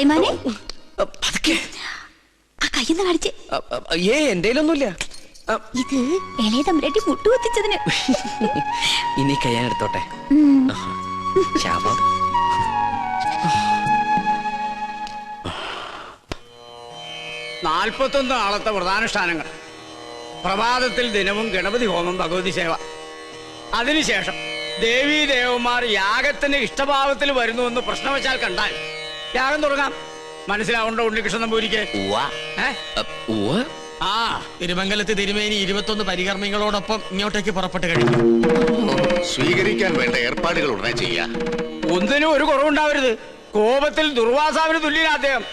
സുലൈമാനെ ആ കയ്യെന്ന് കാണിച്ച്. എന്റെയിലൊന്നുമില്ല. ഇത് ഇളയ തമ്പുരാട്ടി മുട്ടുകുത്തിച്ചതിന്. ഇനി കയ്യാൻ എടുത്തോട്ടെ. ശാപം. 41 നാളത്തെ പ്രധാനുഷ്ഠാനങ്ങൾ. പ്രഭാതത്തിൽ ദിനവും ഗണപതി ഹോമം, ഭഗവതി സേവ. അതിനുശേഷം ദേവീ ദേവന്മാർ യാഗത്തിന് ഇഷ്ടഭാവത്തിൽ വരുന്നുവെന്ന് പ്രശ്നവശാൽ കണ്ടാൽ യാഗം തുടങ്ങാം. മനസ്സിലാവുണ്ടോ ഉണ്ണികൃഷ്ണൻ നമ്പൂരിക്ക്? തിരുമംഗലത്ത് തിരുമേനി 21 പരികർമ്മികളോടൊപ്പം ഇങ്ങോട്ടേക്ക് പുറപ്പെട്ട് കഴിഞ്ഞു. സ്വീകരിക്കാൻ വേണ്ട ഏർപ്പാടുകൾ ഉടനെ ചെയ്യാം. ഒന്നിനും ഒരു കുറവുണ്ടാവരുത്. കോപത്തിൽ ദുർവാസാവിന് തുല്യനാ അദ്ദേഹം.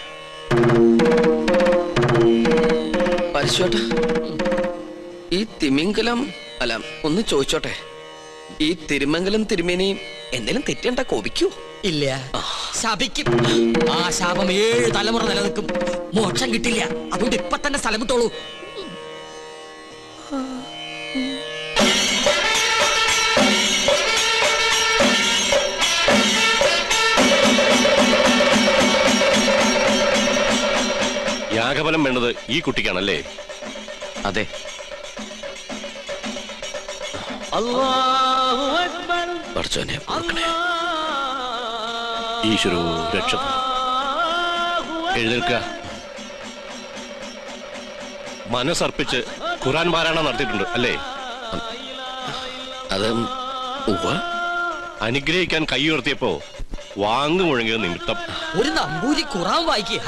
പരിശോട്ട, ഈ തിമിംഗലം അല്ല, ഒന്ന് ചോദിച്ചോട്ടെ, ഈ തിരുമംഗലം തിരുമേനി എന്തെങ്കിലും തെറ്റണ്ട കോപിക്കൂ? ഇല്ല, ശപിക്കും. ആ ശാപം 7 തലമുറ നിലനിൽക്കും. മോക്ഷം കിട്ടില്ല. അതുകൊണ്ട് ഇപ്പൊ തന്നെ സ്ഥലം വിട്ടോളൂ. യാഗഫലം വേണ്ടത് ഈ കുട്ടിക്കാണല്ലേ? അതെ. ഈശ്വരോ രക്ഷ. എഴുന്നേൽക്ക. മനസ്സർപ്പിച്ച് ഖുർആൻ പാരായണം നടത്തിയിട്ടുണ്ട് അല്ലേ? അത് അനുഗ്രഹിക്കാൻ കൈ ഉയർത്തിയപ്പോ വാങ്ങു മുഴങ്ങിയത് നിമിത്തം. ഒരു നമ്പൂരി ഖുർആൻ വായിക്കേ.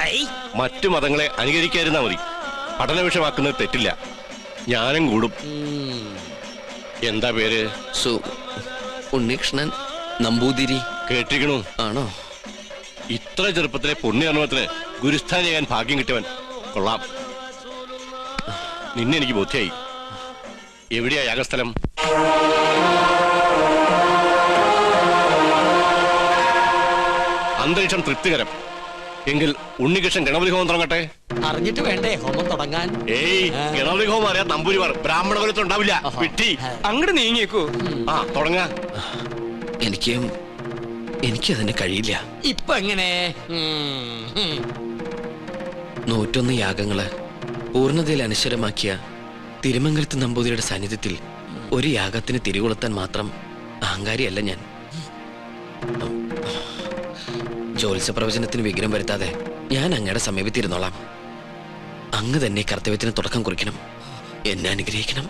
മറ്റു മതങ്ങളെ അനുകരിക്കാതിരുന്നാ മതി. പഠന വിഷയമാക്കുന്നത് തെറ്റില്ല. ജ്ഞാനം കൂടും. എന്താ പേര്? ഉണ്ണികൃഷ്ണൻ നമ്പൂതിരി. കേട്ടിരിക്കണു? ആണോ? ഇത്ര ചെറുപ്പത്തിലെ പുണ്യകർമ്മത്തിന് ഗുരുസ്ഥാനം ചെയ്യാൻ ഭാഗ്യം കിട്ടിയവൻ. കൊള്ളാം. നിന്നെ എനിക്ക് ബോധ്യായി. എവിടെയാ യാഗസ്ഥലം? അന്തരീക്ഷം തൃപ്തികരം. എങ്കിൽ ഉണ്ണികൃഷ്ണൻ ഗണപതി ഹോമം തുടങ്ങട്ടെ. അറിഞ്ഞിട്ട് വേണ്ടേ ഹോമം തുടങ്ങാൻ? ഏയ്, ഗണപതി ഹോമം അറിയാൻ നമ്പൂരിമാർ ബ്രാഹ്മണ കുലത്തിൽ ഉണ്ടാവില്ല. വിട്ടി അങ്ങോട്ട് നീങ്ങിയേക്കൂ. തുടങ്ങാ. എനിക്കതിന് കഴിയില്ല. ഇപ്പൊ എങ്ങനെ? 101 യാഗങ്ങള് പൂർണ്ണതയിൽ അനശ്വരമാക്കിയ തിരുമംഗലത്ത് നമ്പൂതിരിയുടെ സാന്നിധ്യത്തിൽ ഒരു യാഗത്തിന് തിരികൊളുത്താൻ മാത്രം അഹങ്കാരിയല്ല ഞാൻ. ജ്യോത്സ്യ പ്രവചനത്തിന് വിഘ്നം വരുത്താതെ ഞാൻ അങ്ങയുടെ സമീപത്തിരുന്നോളാം. അങ്ങ് തന്നെ കർത്തവ്യത്തിന് തുടക്കം കുറിക്കണം. എന്നെ അനുഗ്രഹിക്കണം.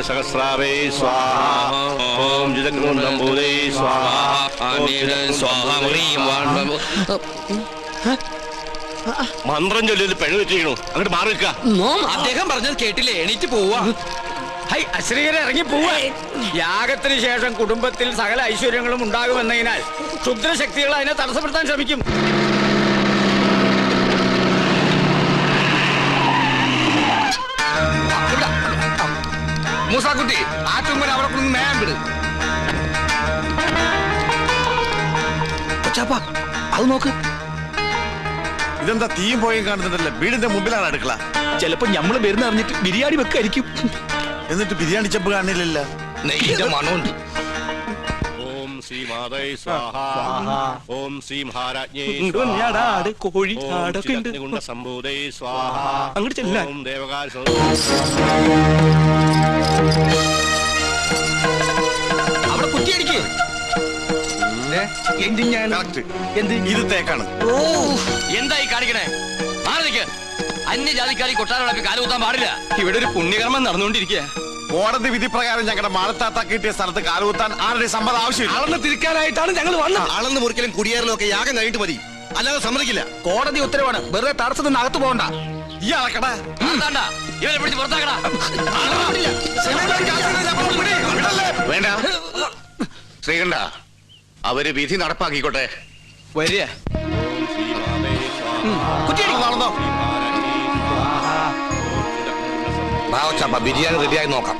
സഹസ്രാവേ സ്വാഹ. ഓം ജിതഗ്നോംബൂദേ സ്വാഹ. മന്ത്രം ചൊല്ലിയത് പിഴ വെച്ചിരിക്കണു. അങ്ങോട്ട് മാറി നിൽക്കുക. അദ്ദേഹം പറഞ്ഞത് കേട്ടില്ലേ? എണീറ്റ് പോവാ. അശ്രീകരെ ഇറങ്ങി പോവാ. യാഗത്തിന് ശേഷം കുടുംബത്തിൽ സകല ഐശ്വര്യങ്ങളും ഉണ്ടാകുമെന്നതിനാൽ ക്ഷുദ്രശക്തികൾ അതിനെ തടസ്സപ്പെടുത്താൻ ശ്രമിക്കും. മൂസാക്കുട്ടി, ആറ്റുമ്പോൾ അവിടെ കൊണ്ട് മേയാൻ വിട്. അത് നോക്ക്. ഇതെന്താ തീയും പോയും കാണുന്നുണ്ടല്ലേ? വീടിന്റെ മുമ്പിലാണ് അടുക്കള. ചിലപ്പോ ഞമ്മള് വരുന്ന അറിഞ്ഞിട്ട് ബിരിയാണി വെക്കായിരിക്കും. എന്നിട്ട് ബിരിയാണി ചെമ്പ് കാണില്ലല്ലോ. നെയ്യുടെ മണമുണ്ട്. ഓം ശ്രീ മാതൈ സ്വാഹ. ഓം ശ്രീ മഹാരാജ്ഞേ കോഴി സംഭൂതൈ സ്വാഹ. അങ്ങോട്ട് ചെല്ല. ഓം ദേവകാൽ അവിടെ കുറ്റിയടിക്കേ. ഇത് തേക്കാണ്. എന്തായി കാണിക്കണേ? മാറിക്ക്. അന്യജാതിക്കാരി കൊട്ടാരം കാലുകുത്താൻ പാടില്ല. ഇവിടെ ഒരു പുണ്യകർമ്മം നടന്നുകൊണ്ടിരിക്കുക. കോടതി വിധി പ്രകാരം ഞങ്ങളുടെ മാളത്താത്ത കിട്ടിയ സ്ഥലത്ത് കാലുകുത്താൻ ആരുടെ സമ്മതം ആവശ്യമില്ല. അളന്ന് തിരിക്കാനായിട്ടാണ് ഞങ്ങൾ വന്നത്. അളന്ന് മുറിക്കലും കുടിയേറലും ഒക്കെ യാഗം കഴിഞ്ഞിട്ട് മതി, അല്ലാതെ സമ്മതിക്കില്ല. കോടതി ഉത്തരവാണ്. വെറുതെ തടസ്സം നിന്ന് അകത്ത് പോകണ്ട. ഈ അളക്കടാ. ഇവരെ പിടിച്ച് പുറത്താക്കടാ. വേണ്ട ശ്രീകണ്ഠ, അവര് വിധി നടപ്പാക്കിക്കോട്ടെ. വരിക. നടന്നോ. ബിരിയാണി റെഡിയായി നോക്കാം.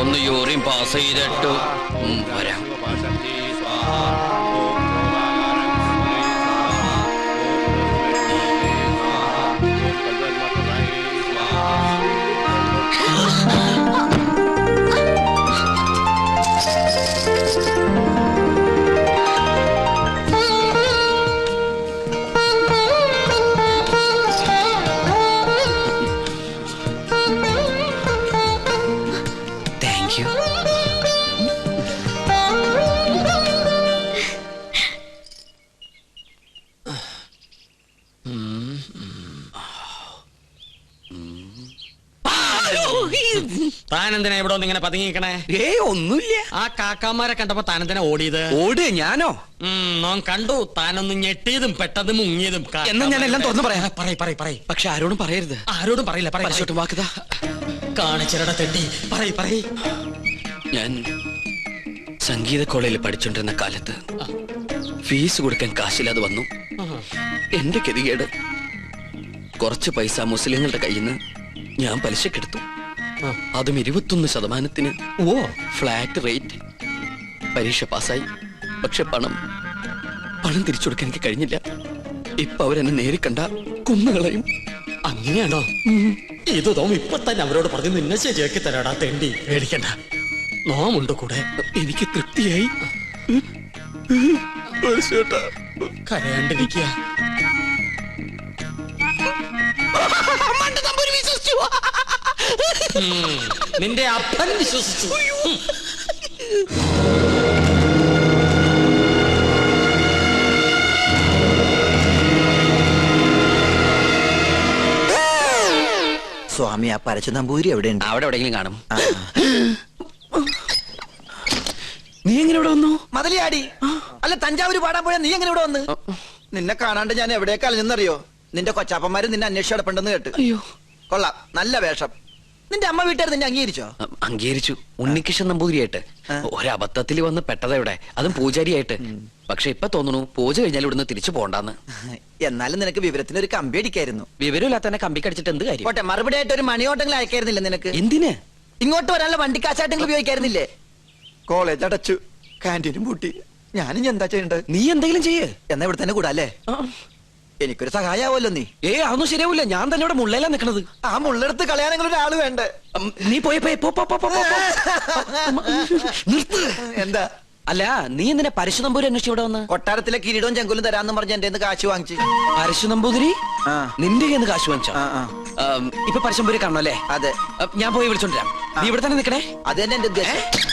ഒന്ന് യൂറിൻ പാസ് ചെയ്തിട്ടു വരാം. Thank you. താനെന്തിനാ ഇവിടെ ഒന്ന് ഇങ്ങനെ പതുങ്ങിക്കണേ? ഒന്നുമില്ല. ആ കാക്കാമാരെ കണ്ടപ്പോ താനെന്തിനാ ഓടിയത്? ഓട് ഞാനോ? നോൻ കണ്ടു താനൊന്ന് ഞെട്ടിയതും പെട്ടതും മുങ്ങിയതും. എന്നാ ഞാൻ എല്ലാം തുറന്നു പറയാം. പറയ്. പക്ഷെ ആരോടും പറയരുത്. ആരോടും പറയില്ല. പരശോട്ടും വാക്കുതാ. കാണിച്ചിരട തെണ്ടി. പറയ്. ഞാൻ സംഗീത കോളേജിൽ പഠിച്ചോണ്ടിരുന്ന കാലത്ത് ഫീസ് കൊടുക്കാൻ കാശില്ലാതെ വന്നു. എന്റെ ഗതികേട് കുറച്ച് പൈസ മുസ്ലിങ്ങളുടെ കയ്യിൽ നിന്ന് ഞാൻ പലിശക്കെടുത്തു. അതും 21% ഫ്ലാറ്റ് റേറ്റ്. പരീക്ഷ പാസ്സായി. പക്ഷെ പണം തിരിച്ചു കൊടുക്കാൻ എനിക്ക് കഴിഞ്ഞില്ല. ഇപ്പൊ അവരെന്നെ നേരി കണ്ട കുന്നുകളയും. അങ്ങനെയാണോ? ഇത് തോം ഇപ്പൊ തന്നെ അവരോട് പറഞ്ഞു നിന്നെ ശരിയാക്കി തരാടാ തെണ്ടി. പേടിക്കണ്ട, നോമുണ്ട് കൂടെ. എനിക്ക് തൃപ്തിയായി. കരയാണ്ടിരിക്കുക. നിന്റെ അപ്പൻ വിശ്വസിച്ചു. സ്വാമി, ആ പരച്ചു നമ്പൂരി എവിടെയുണ്ട്? അവിടെ എവിടെയെങ്കിലും കാണും. നീ എങ്ങനെ ഇവിടെ വന്നു? മതിലിയാടി. അല്ല, തഞ്ചാവൂര് പാടാൻ പോയാ നീ എങ്ങനെ ഇവിടെ വന്ന്? നിന്നെ കാണാണ്ട് ഞാൻ എവിടേക്ക് അലഞ്ഞെന്നറിയോ? നിന്റെ കൊച്ചാപ്പന്മാര് നിന്നെ അന്വേഷിച്ച് കിടപ്പുണ്ടെന്ന് കേട്ട്. അയ്യോ, കൊള്ളാം, നല്ല വേഷം. നിന്റെ അമ്മ വീട്ടുകാർ നിന്നെ അംഗീകരിച്ചോ? അംഗീകരിച്ചു. ഉണ്ണികൃഷ്ണൻ നമ്പൂതിരിയായിട്ട്. ഒരബദ്ധത്തിൽ വന്ന് പെട്ടതെവിടെ, അതും പൂജാരിയായിട്ട്. പക്ഷെ ഇപ്പൊ തോന്നുന്നു പൂജ കഴിഞ്ഞാൽ ഇവിടുന്ന് തിരിച്ചു പോണ്ടെന്ന്. എന്നാലും നിനക്ക് വിവരത്തിന് ഒരു കമ്പി അടിക്കായിരുന്നു. വിവരമില്ലാത്തന്നെ കമ്പി കടിച്ചിട്ട് എന്ത് കാര്യം? പോട്ടെ, മറുപടി ആയിട്ട് ഒരു മണിയോട്ടെങ്കിലും അയക്കായിരുന്നില്ല നിനക്ക്? എന്തിന്? ഇങ്ങോട്ട് വരാനുള്ള വണ്ടിക്കാശായിട്ടെങ്കിലും ഉപയോഗിക്കായിരുന്നില്ലേ? കോളേജ് അടച്ചു, കാന്റീനും പൂട്ടി. ഞാനും എന്താ ചെയ്യണ്ടത്? നീ എന്തെങ്കിലും ചെയ്യേ. എന്നാ ഇവിടെ തന്നെ കൂടാല്ലേ? എനിക്കൊരു സഹായാവല്ലോ നീ. അതൊന്നും ശരിയാവില്ല. ഞാൻ തന്നെ ഇവിടെ മുള്ളയിലാ നിക്കണത്. ആ മുള്ളെടുത്ത് കളയാനെങ്കിലും ഒരാള് വേണ്ടേ? നീ പോയി നിർത്ത്. എന്താ? അല്ല, നീ എന്തിനാ പരശു നമ്പൂരി അന്വേഷിച്ച് ഇവിടെ വന്ന്? കൊട്ടാരത്തിലെ കിരീടവും ചെങ്കുലും തരാന്ന് പറഞ്ഞ് എന്റെ കാശ് വാങ്ങിച്ചു. പരശു നമ്പൂതിരി നിന്റെ കയ്യിൽ കാശ് വാങ്ങിച്ചോ? ഇപ്പൊ പരശുനമ്പൂരി കാണണോ? അല്ലേ? അതെ. ഞാൻ പോയി വിളിച്ചോണ്ടിരാം. നീ ഇവിടെ തന്നെ നിക്കണേ. അത് തന്നെ എന്റെ ഉദ്ദേശം.